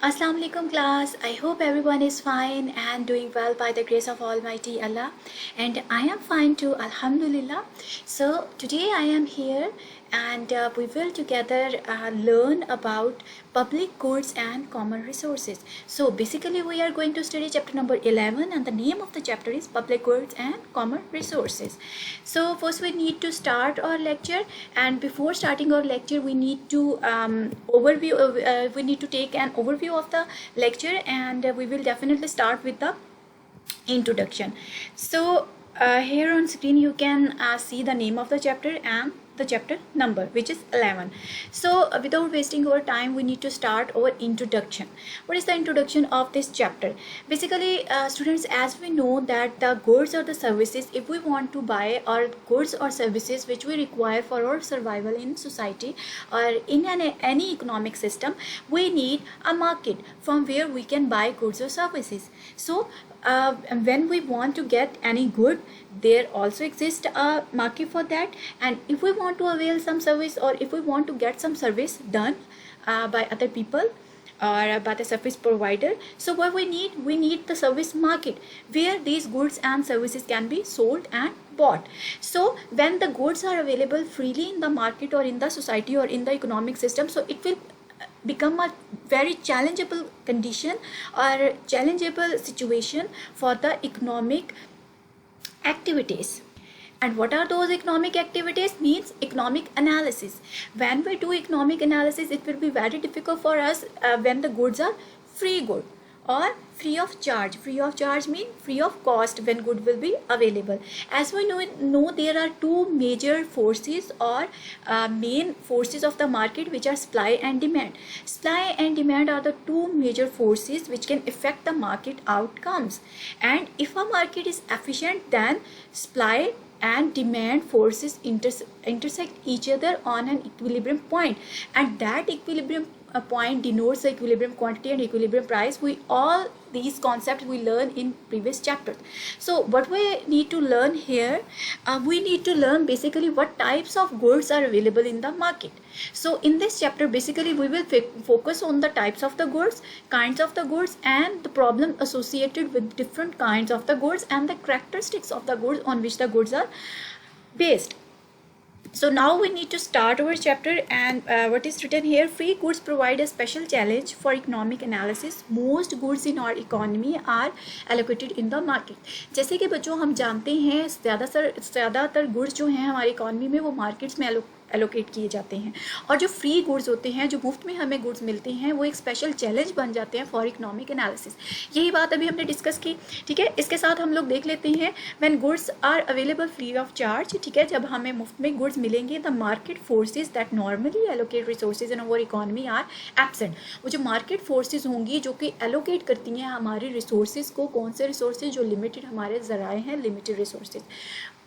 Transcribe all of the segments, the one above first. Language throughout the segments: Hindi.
Assalamu alaikum class. I hope everyone is fine and doing well by the grace of Almighty Allah, and I am fine too, Alhamdulillah. So today I am here and we will together learn about public goods and common resources. So basically we are going to study chapter number 11 and the name of the chapter is public goods and common resources. So first we need to start our lecture, and before starting our lecture we need to we need to take an overview of the lecture, and we will definitely start with the introduction. So here on screen you can see the name of the chapter and the chapter number, which is 11. So without wasting our time, we need to start our introduction. What is the introduction of this chapter? Basically students, as we know that the goods or the services, if we want to buy our goods or services which we require for our survival in society or in any economic system, we need a market from where we can buy goods or services. So when we want to get any good, there also exists a market for that, and if we want to avail some service or if we want to get some service done by other people or by the service provider, so what we need the service market where these goods and services can be sold and bought. So when the goods are available freely in the market or in the society or in the economic system, so it will become a very challengeable condition or challengeable situation for the economic activities. And what are those economic activities? Means economic analysis. When we do economic analysis, it will be very difficult for us when the goods are free good or free of charge. Free of charge means free of cost when good will be available. As we know there are two major forces or main forces of the market, which are supply and demand. Supply and demand are the two major forces which can affect the market outcomes. And if a market is efficient, then supply and demand forces intersect each other on an equilibrium point, and that equilibrium point denotes the equilibrium quantity and equilibrium price. We all these concepts we learn in previous chapters. So what we need to learn here, we need to learn basically what types of goods are available in the market. So in this chapter basically we will focus on the types of the goods, kinds of the goods, and the problem associated with different kinds of the goods and the characteristics of the goods on which the goods are based. So now we need to start our chapter, and what is written here: free goods provide a special challenge for economic analysis. Most goods in our economy are allocated in the market. जैसे कि बच्चों हम जानते हैं ज़्यादातर गुड्स जो हैं हमारी इकॉनमी में वो मार्केट्स में एलोकेट किए जाते हैं, और जो फ्री गुड्स होते हैं, जो मुफ्त में हमें गुड्स मिलते हैं, वो एक स्पेशल चैलेंज बन जाते हैं फॉर इकोनॉमिक एनालिसिस. यही बात अभी हमने डिस्कस की. ठीक है, इसके साथ हम लोग देख लेते हैं when goods are available free of charge. ठीक है, जब हमें मुफ्त में गुड्स मिलेंगे, the market forces that normally allocate resources in our economy are absent. वो जो मार्केट फोर्सेज होंगी जो कि एलोकेट करती हैं हमारे रिसोर्सेज को, कौन से रिसोर्सेज जो लिमिटेड हमारे ज़राए हैं, लिमिटेड रिसोर्सेज,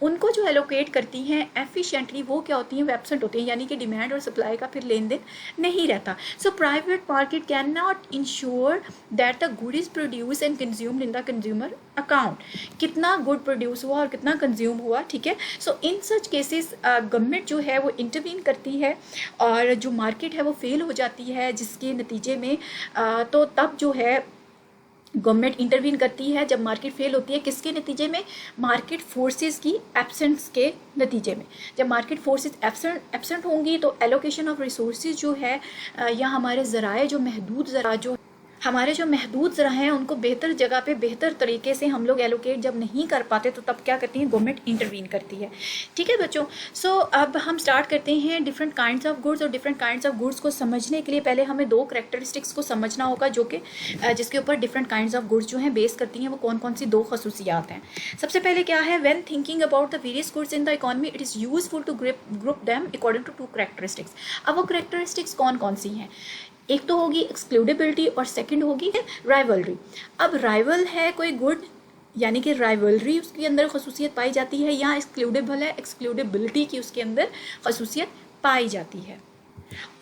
उनको जो एलोकेट करती हैं एफिशिएंटली, वो क्या होती हैं? एब्सेंट होती हैं, यानी कि डिमांड और सप्लाई का फिर लेन देन नहीं रहता. So private market can not ensure that the good is produce and consumed in the consumer account. कितना गुड प्रोड्यूस हुआ और कितना कंज्यूम हुआ. ठीक है, सो इन सच केसेस गवर्नमेंट जो है वो इंटरवीन करती है और जो मार्केट है वो फेल हो जाती है, जिसके नतीजे में तो तब जो है गवर्नमेंट इंटरवीन करती है जब मार्केट फेल होती है. किसके नतीजे में? मार्केट फोर्सेस की एब्सेंस के नतीजे में. जब मार्केट फोर्सेस एब्सेंट होंगी तो एलोकेशन ऑफ रिसोर्सेज जो है या हमारे ज़राए जो महदूद ज़रा जो हमारे जो महदूद ज़रा हैं उनको बेहतर जगह पे बेहतर तरीके से हम लोग एलोकेट जब नहीं कर पाते तो तब क्या करती हैं? गवर्नमेंट इंटरवीन करती है. ठीक है बच्चों, सो अब हम स्टार्ट करते हैं डिफरेंट काइंड्स ऑफ गुड्स. और डिफरेंट काइंड्स ऑफ गुड्स को समझने के लिए पहले हमें दो करैक्टरिस्टिक्स को समझना होगा, जो कि जिसके ऊपर डिफरेंट काइंड्स ऑफ गुड्स जो हैं बेस करती हैं. वो कौन कौन सी दो खसूसियात हैं? सबसे पहले क्या है? When thinking about the various goods in the economy, it is useful to group them according to two characteristics. अब वो करैक्टरिस्टिक्स कौन कौन सी हैं? एक तो होगी एक्सक्लूडेबिलिटी और सेकंड होगी राइवलरी. अब राइवल है कोई गुड, यानी कि राइवलरी उसके अंदर खसूसियत पाई जाती है, या एक्सक्लूडेबल है, एक्सक्लूडेबिलिटी की उसके अंदर खसूसियत पाई जाती है.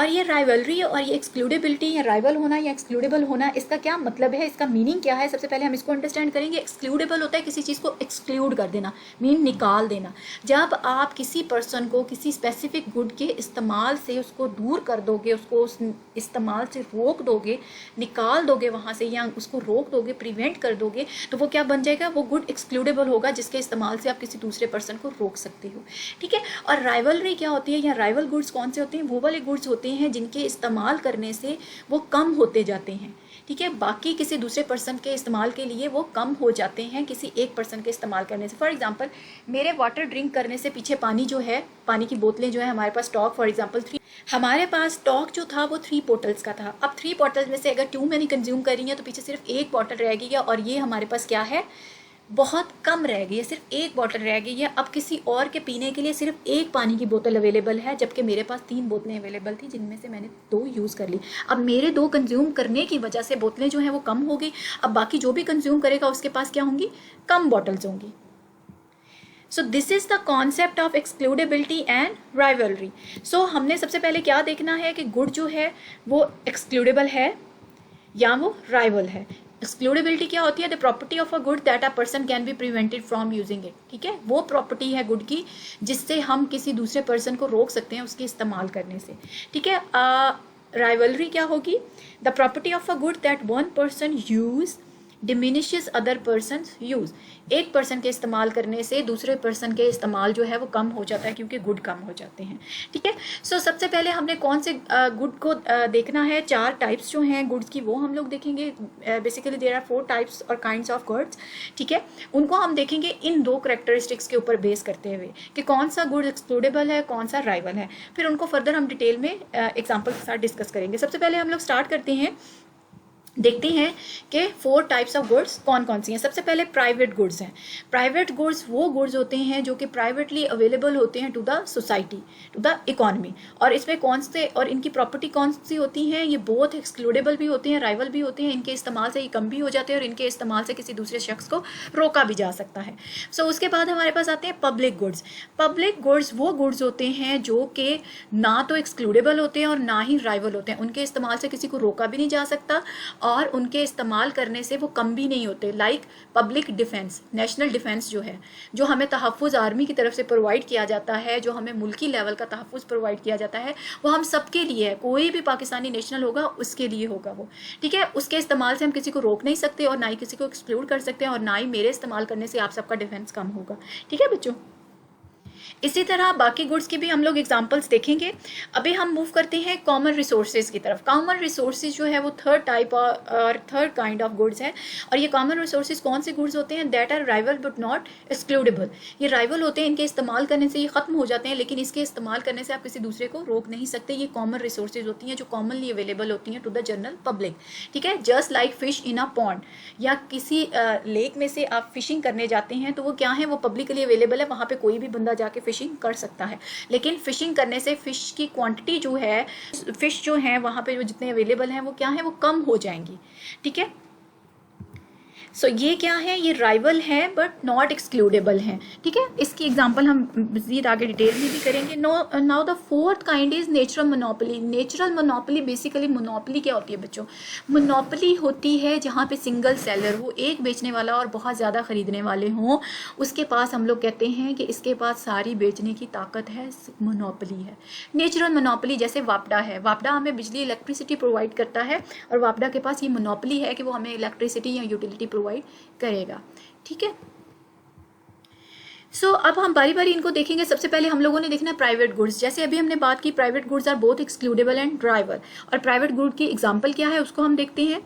और ये राइवलरी और ये एक्सक्लूडेबिलिटी या राइवल होना या एक्सक्लूडेबल होना, इसका क्या मतलब है, इसका मीनिंग क्या है, सबसे पहले हम इसको अंडरस्टैंड करेंगे। एक्सक्लूडेबल होता है किसी चीज़ को एक्सक्लूड कर देना, मीन निकाल देना। जब आप किसी पर्सन को किसी स्पेसिफिक गुड के इस्तेमाल से उसको दूर कर दोगे, उसको उस इस्तेमाल से रोक दोगे, निकाल दोगे वहाँ से, या उसको रोक दोगे, प्रिवेंट कर दोगे, तो वो क्या बन जाएगा, वो गुड एक्सक्लूडेबल होगा जिसके इस्तेमाल से आप किसी दूसरे पर्सन को रोक सकते हो। ठीक है। और राइवलरी क्या होती है, या राइवल गुड्स कौन से होते हैं, वो वाले गुड्स होते हैं जिनके इस्तेमाल करने से वो कम होते जाते हैं। ठीक है। बाकी किसी दूसरे पर्सन के इस्तेमाल के लिए वो कम हो जाते हैं किसी एक पर्सन के इस्तेमाल करने से। फॉर एग्जांपल, मेरे वाटर ड्रिंक करने से पीछे पानी जो है, पानी की बोतलें जो है हमारे पास स्टॉक, फॉर एग्जांपल 3, हमारे पास स्टॉक जो था वो 3 बॉटल्स का था। अब 3 बॉटल्स में से अगर 2 मैंने कंज्यूम करी है तो पीछे सिर्फ 1 बॉटल रह गई है, और ये हमारे पास क्या है, बहुत कम रह गई है, सिर्फ 1 बॉटल रह गई है। अब किसी और के पीने के लिए सिर्फ 1 पानी की बोतल अवेलेबल है, जबकि मेरे पास 3 बोतलें अवेलेबल थी जिनमें से मैंने 2 यूज़ कर ली। अब मेरे 2 कंज्यूम करने की वजह से बोतलें जो हैं वो कम हो गई। अब बाकी जो भी कंज्यूम करेगा उसके पास क्या होंगी, कम बॉटल्स होंगी। So this is the concept of excludability and rivalry. So हमने सबसे पहले क्या देखना है कि गुड जो है वो एक्सक्लूडेबल है या वो राइवल है। एक्सक्लूडेबिलिटी क्या होती है, the property of a good that a person can be prevented from using it. ठीक है, वो प्रॉपर्टी है गुड की जिससे हम किसी दूसरे पर्सन को रोक सकते हैं उसके इस्तेमाल करने से। ठीक है। राइवलरी क्या होगी, the property of a good that one person use diminishes other person use. एक पर्सन के इस्तेमाल करने से दूसरे पर्सन के इस्तेमाल जो है वो कम हो जाता है क्योंकि गुड कम हो जाते हैं। ठीक है। सो सबसे पहले हमने कौन से गुड को देखना है, 4 टाइप्स जो हैं गुड्स की वो हम लोग देखेंगे। बेसिकली देयर आर 4 टाइप्स और काइंड्स ऑफ गुड्स। ठीक है, उनको हम देखेंगे इन 2 करेक्टरिस्टिक्स के ऊपर बेस करते हुए कि कौन सा गुड एक्सक्लूडेबल है, कौन सा राइवल है। फिर उनको फर्दर हम डिटेल में एग्जाम्पल के साथ डिस्कस करेंगे। सबसे पहले हम लोग स्टार्ट करते हैं, देखते हैं कि 4 टाइप्स ऑफ गुड्स कौन कौन सी हैं। सबसे पहले प्राइवेट गुड्स हैं। प्राइवेट गुड्स वो गुड्स होते हैं जो कि प्राइवेटली अवेलेबल होते हैं to the society, to the economy. और इसमें कौन से और इनकी प्रॉपर्टी कौन सी होती हैं, ये बहुत एक्सक्लूडेबल भी होते हैं, राइवल भी होते हैं। इनके इस्तेमाल से ये कम भी हो जाते हैं और इनके इस्तेमाल से किसी दूसरे शख्स को रोका भी जा सकता है। सो उसके बाद हमारे पास आते हैं पब्लिक गुड्स। पब्लिक गुड्स वो गुड्स होते हैं जो कि ना तो एक्सक्लूडेबल होते हैं और ना ही राइवल होते हैं। उनके इस्तेमाल से किसी को रोका भी नहीं जा सकता और उनके इस्तेमाल करने से वो कम भी नहीं होते। Like public defence, national defence जो है, जो हमें तहफ़्फ़ुज़ आर्मी की तरफ से प्रोवाइड किया जाता है, जो हमें मुल्की लेवल का तहफ़्फ़ुज़ प्रोवाइड किया जाता है, वो हम सबके लिए है। कोई भी पाकिस्तानी नेशनल होगा उसके लिए होगा वो। ठीक है, उसके इस्तेमाल से हम किसी को रोक नहीं सकते और ना ही किसी को एक्सक्लूड कर सकते हैं और ना ही मेरे इस्तेमाल करने से आप सबका डिफेंस कम होगा। ठीक है बच्चों, इसी तरह बाकी गुड्स की भी हम लोग एग्जांपल्स देखेंगे। अभी हम मूव करते हैं कॉमन रिसोर्सेज की तरफ। कॉमन रिसोर्सेज जो है वो 3rd टाइप और 3rd काइंड ऑफ गुड्स है। और ये कॉमन रिसोर्सेज कौन से गुड्स होते हैं, that are rival but not excludable. ये राइवल होते हैं, इनके इस्तेमाल करने से ये ख़त्म हो जाते हैं लेकिन इसके इस्तेमाल करने से आप किसी दूसरे को रोक नहीं सकते। ये कॉमन रिसोर्सेज होती हैं जो कॉमनली अवेलेबल होती हैं टू द जनरल पब्लिक। ठीक है, just like fish in a pond, या किसी लेक में से आप फिशिंग करने जाते हैं तो वो क्या है, वो पब्लिकली अवेलेबल है, वहाँ पे कोई भी बंदा जाके फिशिंग कर सकता है। लेकिन फिशिंग करने से फिश की क्वांटिटी जो है, फिश जो है वहाँ पे जो जितने अवेलेबल हैं वो क्या है, वो कम हो जाएंगी। ठीक है, सो ये क्या है, ये राइवल है बट नॉट एक्सक्लूडेबल हैं। ठीक है, इसकी एग्जांपल हम मज़ीद आगे डिटेल में भी करेंगे। Now the 4th kind is natural monopoly. Natural monopoly, basically monopoly क्या होती है बच्चों, मोनोपोली होती है जहाँ पे सिंगल सेलर हो, एक बेचने वाला और बहुत ज़्यादा ख़रीदने वाले हों, उसके पास हम लोग कहते हैं कि इसके पास सारी बेचने की ताकत है, मोनोपोली है। नेचुरल मोनोपोली जैसे वापडा है, वापडा हमें बिजली इलेक्ट्रिसिटी प्रोवाइड करता है और वापडा के पास ये मोनोपोली है कि वो हमें इलेक्ट्रिसिटी या यूटिलिटी प्रोवाइड करेगा। ठीक है, सो अब हम बारी बारी इनको देखेंगे। सबसे पहले हम लोगों ने देखना है प्राइवेट गुड्स। जैसे अभी हमने बात की, private goods are both excludable and rival. और प्राइवेट गुड की एग्जांपल क्या है उसको हम देखते हैं।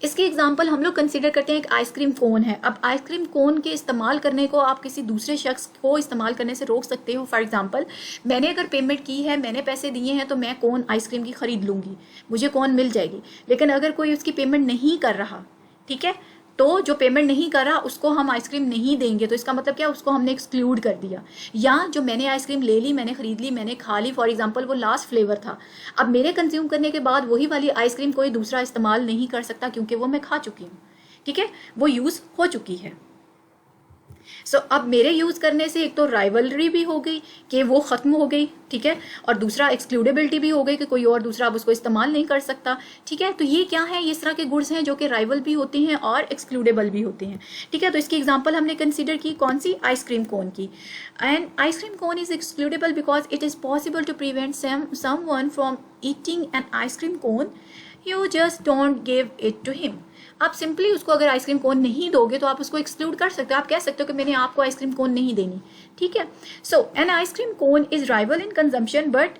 इसकी एग्जांपल हम लोग कंसीडर करते हैं एक आइसक्रीम कोन है। अब आइसक्रीम कोन के इस्तेमाल करने को आप किसी दूसरे शख्स को इस्तेमाल करने से रोक सकते हो। फॉर एग्जांपल, मैंने अगर पेमेंट की है, मैंने पैसे दिए हैं, तो मैं कोन आइसक्रीम की ख़रीद लूँगी, मुझे कोन मिल जाएगी। लेकिन अगर कोई उसकी पेमेंट नहीं कर रहा, ठीक है, तो जो पेमेंट नहीं करा उसको हम आइसक्रीम नहीं देंगे, तो इसका मतलब क्या, उसको हमने एक्सक्लूड कर दिया। या जो मैंने आइसक्रीम ले ली, मैंने खरीद ली, मैंने खा ली, फॉर एग्जांपल वो लास्ट फ्लेवर था, अब मेरे कंज्यूम करने के बाद वही वाली आइसक्रीम कोई दूसरा इस्तेमाल नहीं कर सकता क्योंकि वो मैं खा चुकी हूँ। ठीक है, वो यूज़ हो चुकी है। सो अब मेरे यूज़ करने से एक तो राइवलरी भी हो गई कि वो ख़त्म हो गई, ठीक है, और दूसरा एक्सक्लूडेबिलिटी भी हो गई कि कोई और दूसरा अब उसको इस्तेमाल नहीं कर सकता, ठीक है। तो ये क्या है, इस तरह के गुड्स हैं जो कि राइवल भी होते हैं और एक्सक्लूडेबल भी होते हैं, ठीक है। तो इसकी एग्जांपल हमने कंसीडर की कौन सी, आइसक्रीम कोन की। And ice cream cone is excludable because it is possible to prevent someone from eating an ice cream cone, you just don't give it to him. आप सिंपली उसको अगर आइसक्रीम कोन नहीं दोगे तो आप उसको एक्सक्लूड कर सकते हो, आप कह सकते हो कि मैंने आपको आइसक्रीम कोन नहीं देनी, ठीक है। So an ice cream cone is rival in consumption but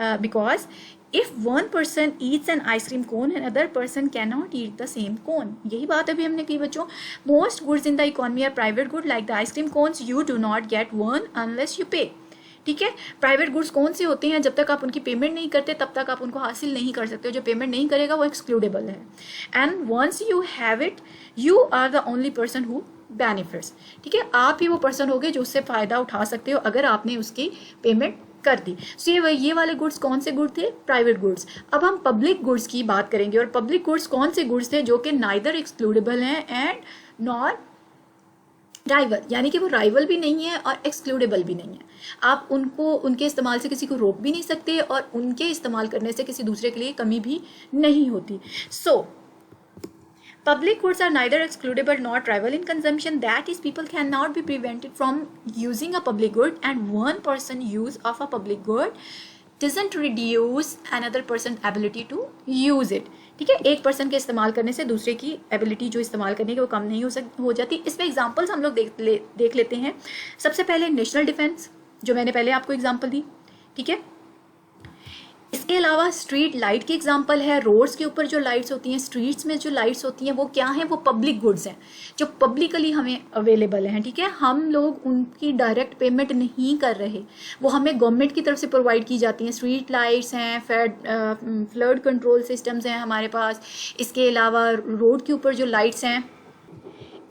because if one person eats an ice cream cone another person cannot eat the same cone। यही बात अभी हमने की बच्चों। most goods in the economy are private good like the ice cream cones, you do not get one unless you pay, ठीक है। प्राइवेट गुड्स कौन से होते हैं, जब तक आप उनकी पेमेंट नहीं करते तब तक आप उनको हासिल नहीं कर सकते हो, जो पेमेंट नहीं करेगा वो एक्सक्लूडेबल है। And once you have it you are the only person who benefits, ठीक है, आप ही वो पर्सन होगे जो उससे फ़ायदा उठा सकते हो अगर आपने उसकी पेमेंट कर दी। सो ये वाले गुड्स कौन से गुड थे, प्राइवेट गुड्स। अब हम पब्लिक गुड्स की बात करेंगे, और पब्लिक गुड्स कौन से गुड्स थे जो कि नाइदर एक्सक्लूडेबल हैं एंड नॉर राइवल, यानी कि वो राइवल भी नहीं है और एक्सक्लूडेबल भी नहीं है। आप उनको उनके इस्तेमाल से किसी को रोक भी नहीं सकते और उनके इस्तेमाल करने से किसी दूसरे के लिए कमी भी नहीं होती। सो public goods are neither excludable nor trivial in consumption, that is people cannot be prevented from using a public good, and one person use of a public good doesn't reduce another person ability to use it, ठीक है। एक पर्सन के इस्तेमाल करने से दूसरे की एबिलिटी जो इस्तेमाल करने की वो कम नहीं हो जाती। इसमें एग्जांपल्स हम लोग देख लेते हैं। सबसे पहले नेशनल डिफेंस, जो मैंने पहले आपको एग्जांपल दी, ठीक है। इसके अलावा स्ट्रीट लाइट की एग्जांपल है, रोड्स के ऊपर जो लाइट्स होती हैं, स्ट्रीट्स में जो लाइट्स होती हैं वो क्या हैं, वो पब्लिक गुड्स हैं जो पब्लिकली हमें अवेलेबल हैं, ठीक है। हम लोग उनकी डायरेक्ट पेमेंट नहीं कर रहे, वो हमें गवर्नमेंट की तरफ से प्रोवाइड की जाती हैं। स्ट्रीट लाइट्स हैं, फ्लड कंट्रोल सिस्टम्स हैं हमारे पास, इसके अलावा रोड के ऊपर जो लाइट्स हैं।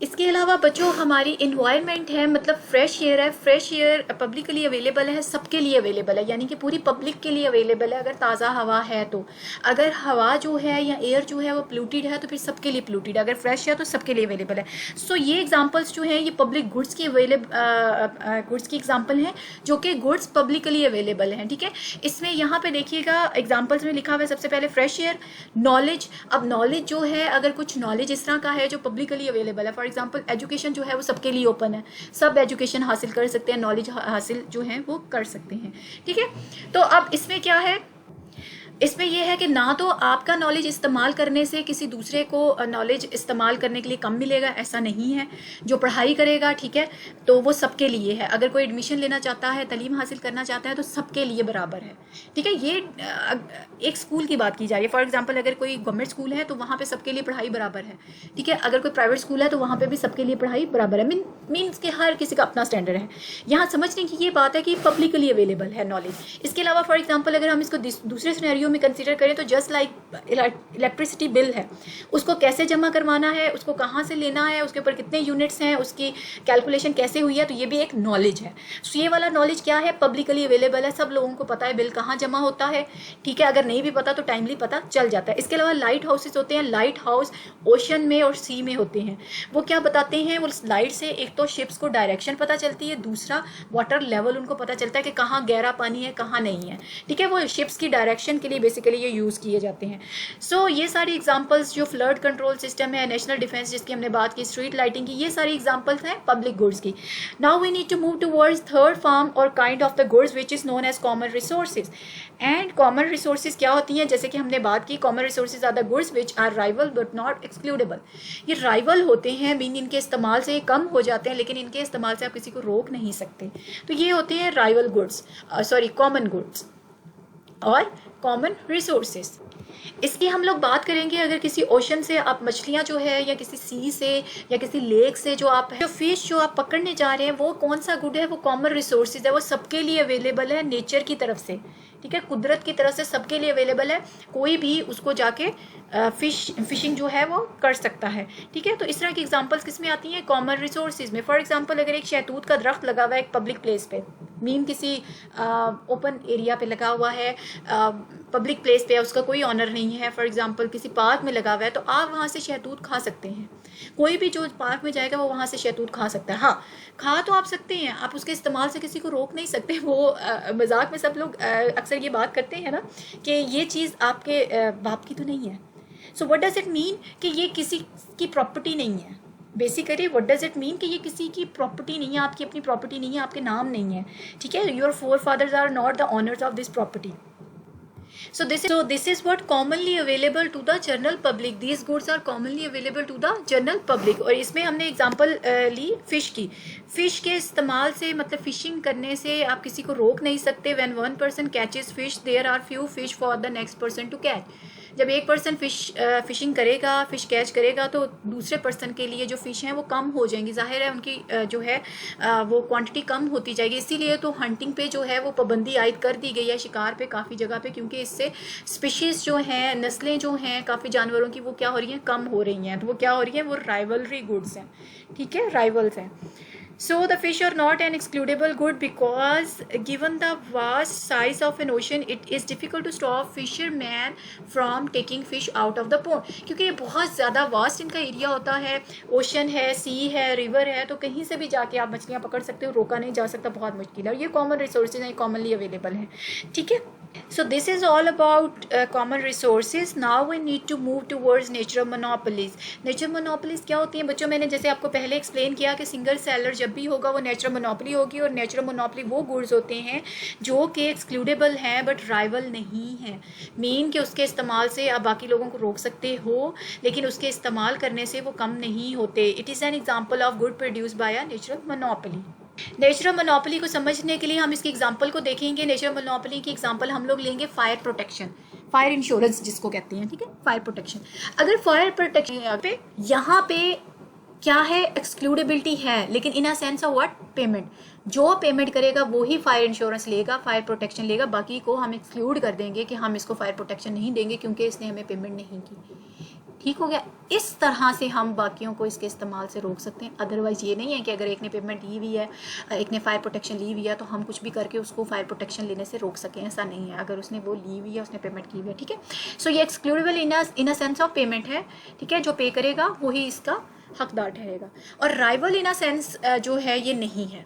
इसके अलावा बच्चों हमारी इन्वायरमेंट है, मतलब फ्रेश एयर है, फ्रेश एयर पब्लिकली अवेलेबल है, सबके लिए अवेलेबल है, यानी कि पूरी पब्लिक के लिए अवेलेबल है अगर ताज़ा हवा है तो। अगर हवा जो है या एयर जो है वो पोल्यूटेड है तो फिर सबके लिए पोल्यूटेड है, अगर फ्रेश है तो सबके लिए अवेलेबल है। सो ये एग्जांपल्स जो हैं ये पब्लिक गुड्स की गुड्स की एग्जांपल हैं जो कि गुड्स पब्लिकली अवेलेबल हैं, ठीक है। इसमें यहाँ पे देखिएगा एग्जाम्पल्स में लिखा हुआ है सबसे पहले फ्रेश एयर, नॉलेज। अब नॉलेज जो है, अगर कुछ नॉलेज इस तरह का है जो पब्लिकली अवेलेबल है, फॉर एग्जाम्पल एजुकेशन जो है वो सबके लिए ओपन है, सब एजुकेशन हासिल कर सकते हैं, नॉलेज हासिल जो है वो कर सकते हैं, ठीक है। तो अब इसमें क्या है, इसमें यह है कि ना तो आपका नॉलेज इस्तेमाल करने से किसी दूसरे को नॉलेज इस्तेमाल करने के लिए कम मिलेगा, ऐसा नहीं है। जो पढ़ाई करेगा, ठीक है, तो वो सबके लिए है। अगर कोई एडमिशन लेना चाहता है, तालीम हासिल करना चाहता है तो सबके लिए बराबर है, ठीक है। ये एक स्कूल की बात की जा रही है। फॉर एग्जाम्पल अगर कोई गवर्नमेंट स्कूल है तो वहाँ पे सबके लिए पढ़ाई बराबर है, ठीक है। अगर कोई प्राइवेट स्कूल है तो वहाँ पे भी सबके लिए पढ़ाई बराबर है। मीन्स के हर किसी का अपना स्टैंडर्ड है। यहाँ समझने की ये बात है कि पब्लिकली अवेलेबल है नॉलेज। इसके अलावा फॉर एग्जाम्पल अगर हम इसको दूसरे सिनेरियो में कंसीडर करें तो जस्ट लाइक इलेक्ट्रिसिटी बिल है, उसको कैसे जमा करवाना है, उसको कहाँ से लेना है, उसके ऊपर कितने यूनिट्स हैं, उसकी कैलकुलेशन कैसे हुई है, तो ये भी एक नॉलेज है। सो ये वाला नॉलेज क्या है, पब्लिकली अवेलेबल है, सब लोगों को पता है बिल कहाँ जमा होता है, ठीक है। अगर नहीं भी पता तो टाइमली पता चल जाता है। इसके अलावा लाइट हाउसेस होते हैं, लाइट हाउस ओशन में और सी में होते हैं। वो क्या बताते हैं, वो लाइट से एक तो शिप्स को डायरेक्शन पता चलती है, दूसरा वाटर लेवल उनको पता चलता है कि कहाँ गहरा पानी है कहाँ नहीं है, ठीक है। वो शिप्स की डायरेक्शन के लिए बेसिकली ये यूज़ किए जाते हैं। सो ये सारी एग्जांपल्स जो फ्लड कंट्रोल सिस्टम है, नेशनल डिफेंस जिसकी हमने बात की, स्ट्रीट लाइटिंग की, ये सारी एग्जांपल्स हैं पब्लिक गुड्स की। Now we need to move towards third form और kind of the goods which is known as common resources. And common resources क्या होती हैं, जैसे कि हमने बात की, common resources are the goods which are rival but not excludable. ये राइवल होते हैं, मीन इनके इस्तेमाल से कम हो जाते हैं लेकिन इनके इस्तेमाल से आप किसी को रोक नहीं सकते। तो ये होते हैं राइवल गुड्स, कॉमन गुड्स और कॉमन रिसोर्सेज। इसकी हम लोग बात करेंगे अगर किसी ओशन से आप मछलियाँ जो है या किसी सी से या किसी लेक से जो फिश जो आप पकड़ने जा रहे हैं वो कौन सा गुड है, वो कॉमन रिसोर्सेज है, वो सबके लिए अवेलेबल है नेचर की तरफ से, ठीक है, कुदरत की तरफ से सबके लिए अवेलेबल है, कोई भी उसको जाके फिशिंग जो है वो कर सकता है। ठीक है, तो इस तरह की एग्जांपल्स किस में आती हैं, कॉमन रिसोर्सेज में। फॉर एग्जांपल अगर एक शहतूत का दरख्त लगा हुआ है एक पब्लिक प्लेस पे, मीन किसी ओपन एरिया पे लगा हुआ है, पब्लिक प्लेस पे है, उसका कोई ऑनर नहीं है, फॉर एग्जांपल किसी पार्क में लगा हुआ है, तो आप वहाँ से शहतूत खा सकते हैं। कोई भी जो पार्क में जाएगा वो वहाँ से शहतूत खा सकता है। हाँ, खा तो आप सकते हैं, आप उसके इस्तेमाल से किसी को रोक नहीं सकते। वो मजाक में सब लोग अक्सर ये बात करते हैं ना कि ये चीज़ आपके बाप की तो नहीं है। So what does it mean कि ये किसी की प्रॉपर्टी नहीं है। Basically what does it mean कि ये किसी की प्रॉपर्टी नहीं है, आपकी अपनी प्रॉपर्टी नहीं है, आपके नाम नहीं है। ठीक है, your forefathers are not the owners of this property. So this is what commonly available to the general public. These goods are commonly available to the general public. और इसमें हमने एग्जांपल ली फिश की। फिश के इस्तेमाल से मतलब फिशिंग करने से आप किसी को रोक नहीं सकते। When one person catches fish, there are few fish for the next person to catch. जब एक पर्सन फिशिंग करेगा, फिश कैच करेगा, तो दूसरे पर्सन के लिए जो फ़िश हैं वो कम हो जाएंगी। जाहिर है उनकी जो है वो क्वांटिटी कम होती जाएगी। इसीलिए तो हंटिंग पे जो है वो पाबंदी आयद कर दी गई है, शिकार पे काफ़ी जगह पे, क्योंकि इससे स्पीशीज़ जो हैं, नस्लें जो हैं काफ़ी जानवरों की, वो क्या हो रही हैं, कम हो रही हैं। तो वो क्या हो रही हैं, वो राइवलरी गुड्स हैं। ठीक है, राइवल्स हैं। So the fish are not an excludable good because given the vast size of an ocean, it is difficult to stop fishermen from taking fish out of the pond. क्योंकि ये बहुत ज़्यादा वास्ट इनका एरिया होता है, ओशन है, सी है, रिवर है, तो कहीं से भी जाके आप मछलियाँ पकड़ सकते हो, रोका नहीं जा सकता, बहुत मुश्किल है। और ये कॉमन रिसोर्सेज हैं, कॉमनली अवेलेबल हैं। ठीक है, so this is all about common resources. Now we need to move towards natural monopolies. Natural monopolies क्या होती हैं बच्चों, मैंने जैसे आपको पहले एक्सप्लेन किया कि सिंगल सेलर जब भी होगा वो नेचुरल मोनोपोली होगी। और नेचुरल मोनोपोली वो गुड्स होते हैं जो कि एक्सक्लूडेबल हैं बट राइवल नहीं हैं। मीन कि उसके इस्तेमाल से आप बाकी लोगों को रोक सकते हो, लेकिन उसके इस्तेमाल करने से वो कम नहीं होते। It is an example of good produce by a natural monopoly. Natural monopoly को समझने के लिए हम इसकी एग्जांपल को देखेंगे। नेचुरल मोनोपोली की एग्जांपल हम लोग लेंगे फायर प्रोटेक्शन, फायर इंश्योरेंस जिसको कहते हैं। ठीक है, फायर प्रोटेक्शन। अगर फायर प्रोटेक्शन पे यहाँ पे क्या है, एक्सक्लूडेबिलिटी है, लेकिन in a sense of what, payment. जो पेमेंट करेगा वो ही फायर इंश्योरेंस लेगा, फायर प्रोटेक्शन लेगा। बाकी को हम एक्सक्लूड कर देंगे कि हम इसको फायर प्रोटेक्शन नहीं देंगे क्योंकि इसने हमें पेमेंट नहीं की। ठीक हो गया। इस तरह से हम बाकियों को इसके इस्तेमाल से रोक सकते हैं। अदरवाइज़ ये नहीं है कि अगर एक ने पेमेंट ली हुई है, एक ने फायर प्रोटेक्शन ली हुई है, तो हम कुछ भी करके उसको फायर प्रोटेक्शन लेने से रोक सकें, ऐसा नहीं है। अगर उसने वो ली हुई है, उसने पेमेंट की हुई है, ठीक है। सो ये excludable in a sense of payment है। ठीक है, जो पे करेगा वही इसका हकदार ठहरेगा। और राइवल इन अ सेंस जो है ये नहीं है,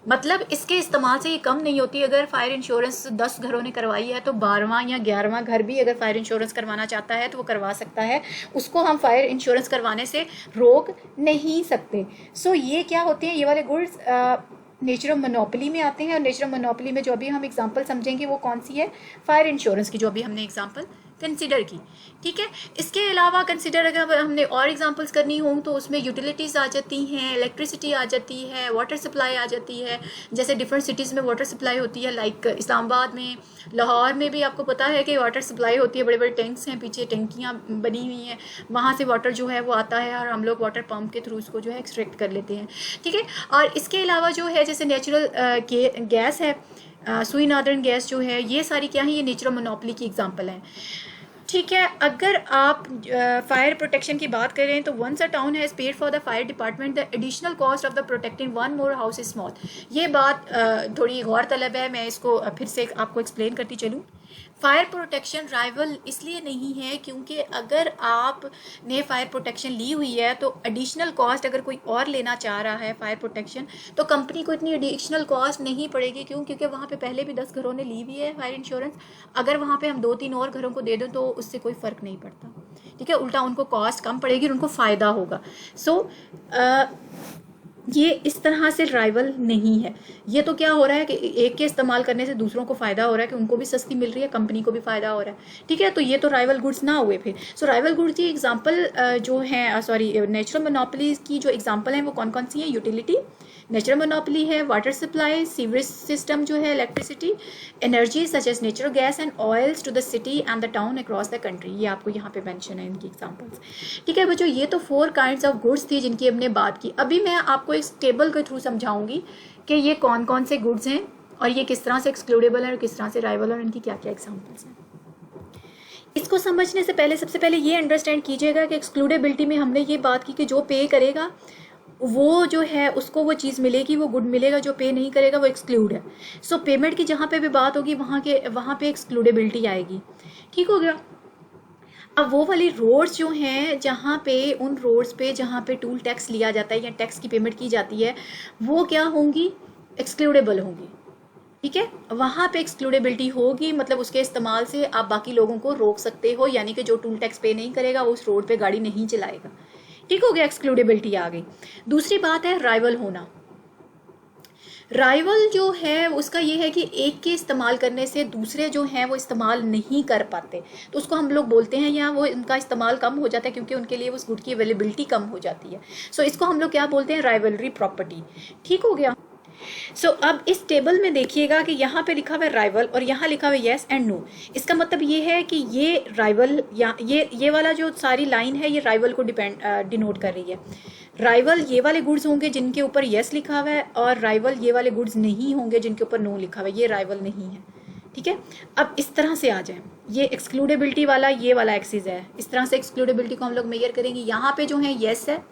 मतलब इसके इस्तेमाल से ये कम नहीं होती। अगर फायर इंश्योरेंस 10 घरों ने करवाई है तो 12वां या 11वां घर भी अगर फायर इंश्योरेंस करवाना चाहता है तो वो करवा सकता है। उसको हम फायर इंश्योरेंस करवाने से रोक नहीं सकते। सो ये क्या होते हैं, ये वाले गुड्स नेचुरल मोनोपोली में आते हैं। और नेचुरल मोनोपोली में जो अभी हम एग्जांपल समझेंगे वो कौन सी है, फायर इंश्योरेंस की, जो अभी हमने एग्जांपल कंसिडर की। ठीक है, इसके अलावा कंसिडर अगर हमने और एग्जांपल्स करनी हो तो उसमें यूटिलिटीज़ आ जाती हैं, इलेक्ट्रिसिटी आ जाती है, वाटर सप्लाई आ जाती है। जैसे डिफरेंट सिटीज़ में वाटर सप्लाई होती है, लाइक इस्लामाबाद में, लाहौर में भी आपको पता है कि वाटर सप्लाई होती है। बड़े बड़े टैंक्स हैं, पीछे टंकियाँ बनी हुई हैं, वहाँ से वाटर जो है वो आता है और हम लोग वाटर पम्प के थ्रू उसको जो है एक्सट्रैक्ट कर लेते हैं। ठीक है, और इसके अलावा जो है जैसे नेचुरल गैस है, सुई नॉर्दर्न गैस जो है, ये सारी क्या है, ये नेचुरल मोनोपोली की एग्जांपल हैं। ठीक है, अगर आप फायर प्रोटेक्शन की बात करें तो once a town has paid for the fire department the additional cost of the protecting one more house is small. ये बात थोड़ी गौर तलब है, मैं इसको फिर से आपको एक्सप्लेन करती चलूँ। फायर प्रोटेक्शन राइवल इसलिए नहीं है क्योंकि अगर आपने फायर प्रोटेक्शन ली हुई है तो एडिशनल कॉस्ट अगर कोई और लेना चाह रहा है फायर प्रोटेक्शन, तो कंपनी को इतनी एडिशनल कॉस्ट नहीं पड़ेगी। क्यों? क्योंकि वहाँ पे पहले भी 10 घरों ने ली हुई है फायर इंश्योरेंस। अगर वहाँ पे हम 2-3 और घरों को दे दें तो उससे कोई फ़र्क नहीं पड़ता। ठीक है, उल्टा उनको कॉस्ट कम पड़ेगी और उनको फ़ायदा होगा। सो ये इस तरह से राइवल नहीं है। ये तो क्या हो रहा है कि एक के इस्तेमाल करने से दूसरों को फ़ायदा हो रहा है कि उनको भी सस्ती मिल रही है, कंपनी को भी फ़ायदा हो रहा है। ठीक है, तो ये तो राइवल गुड्स ना हुए फिर। सो राइवल गुड्स की एग्जांपल जो हैं, नेचुरल मोनोपोलीज की जो एग्जांपल हैं वो कौन कौन सी हैं? यूटिलिटी नेचुरल मोनोपोली है, वाटर सप्लाई, सीवरेज सिस्टम जो है, electricity, energy such as natural gas and oils to the city and the town across the country. ये आपको यहाँ पे मेंशन है इनकी एग्जांपल्स। ठीक है बच्चों, ये तो 4 काइंड्स ऑफ गुड्स थी जिनकी हमने बात की। अभी मैं आपको इस टेबल के थ्रू समझाऊंगी कि ये कौन कौन से गुड्स हैं और ये किस तरह से एक्सक्लूडेबल है और किस तरह से राइवल और इनकी क्या क्या एग्जांपल्स हैं। इसको समझने से पहले सबसे पहले ये अंडरस्टैंड कीजिएगा कि एक्सक्लूडेबिलिटी में हमने ये बात की कि जो पे करेगा वो जो है उसको वो चीज़ मिलेगी, वो गुड मिलेगा, जो पे नहीं करेगा वो एक्सक्लूड है। सो पेमेंट की जहाँ पे भी बात होगी वहाँ पे एक्सक्लूडेबिलिटी आएगी। ठीक हो गया। अब वो वाली रोड्स जो हैं जहाँ पे उन रोड्स पे जहाँ पे टूल टैक्स लिया जाता है या टैक्स की पेमेंट की जाती है वो क्या होंगी, एक्सक्लूडेबल होंगी। ठीक है, वहाँ पे एक्सक्लूडेबिलिटी होगी, मतलब उसके इस्तेमाल से आप बाकी लोगों को रोक सकते हो, यानी कि जो टूल टैक्स पे नहीं करेगा वो उस रोड पे गाड़ी नहीं चलाएगा। ठीक हो गया, एक्सक्लूडेबिलिटी आ गई। दूसरी बात है राइवल होना। राइवल जो है उसका ये है कि एक के इस्तेमाल करने से दूसरे जो हैं वो इस्तेमाल नहीं कर पाते, तो उसको हम लोग बोलते हैं या वो उनका इस्तेमाल कम हो जाता है क्योंकि उनके लिए उस गुड की अवेलेबिलिटी कम हो जाती है। सो इसको हम लोग क्या बोलते हैं, राइवलरी प्रॉपर्टी। ठीक हो गया। सो अब इस टेबल में देखिएगा कि यहाँ पे लिखा हुआ है राइवल और यहाँ लिखा हुआ है येस एंड नो। इसका मतलब ये है कि ये राइवल या ये वाला जो सारी लाइन है ये राइवल को डिनोट कर रही है। राइवल ये वाले गुड्स होंगे जिनके ऊपर येस लिखा हुआ है और राइवल ये वाले गुड्स नहीं होंगे जिनके ऊपर नो लिखा हुआ है, ये राइवल नहीं है। ठीक है, अब इस तरह से आ जाए, ये एक्सक्लूडेबिलिटी वाला ये वाला एक्सिस है, इस तरह से एक्सक्लूडेबिलिटी को हम लोग मेजर करेंगे। यहाँ पे जो है येस है,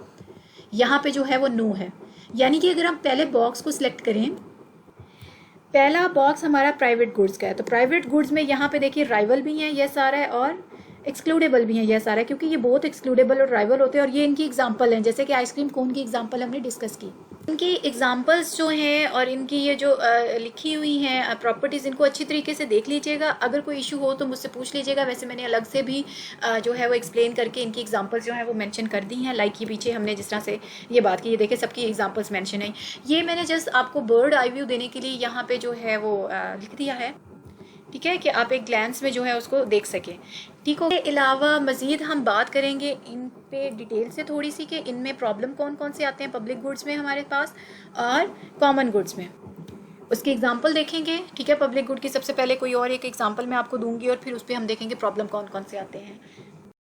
यहाँ पे जो है वो नो है। यानी कि अगर हम पहले बॉक्स को सिलेक्ट करें, पहला बॉक्स हमारा प्राइवेट गुड्स का है, तो प्राइवेट गुड्स में यहाँ पे देखिए राइवल भी है, येस आ रहा है, और एक्सक्लूडेबल भी है, येस आ रहा है, क्योंकि ये बहुत एक्सक्लूडेबल और राइवल होते हैं और ये इनकी एग्जांपल हैं। जैसे कि आइसक्रीम कोन की एग्जांपल हमने डिस्कस की, इनकी एग्जांपल्स जो हैं और इनकी ये जो लिखी हुई हैं प्रॉपर्टीज़, इनको अच्छी तरीके से देख लीजिएगा। अगर कोई इशू हो तो मुझसे पूछ लीजिएगा। वैसे मैंने अलग से भी जो है वो एक्सप्लेन करके इनकी एग्जांपल्स जो है वो मेंशन कर दी हैं। लाइक ये पीछे हमने जिस तरह से ये बात की, ये देखें सबकी एग्जांपल्स मेंशन है। ये मैंने जस्ट आपको बर्ड आई व्यू देने के लिए यहाँ पे जो है वो लिख दिया है। ठीक है, कि आप एक ग्लैंस में जो है उसको देख सकें। ठीक हो, इसके अलावा मज़ीद हम बात करेंगे इन पे डिटेल से थोड़ी सी कि इनमें प्रॉब्लम कौन कौन से आते हैं पब्लिक गुड्स में हमारे पास और कॉमन गुड्स में, उसकी एग्जांपल देखेंगे। ठीक है, पब्लिक गुड की सबसे पहले कोई और एक एग्जांपल मैं आपको दूंगी और फिर उस पर हम देखेंगे प्रॉब्लम कौन कौन से आते हैं।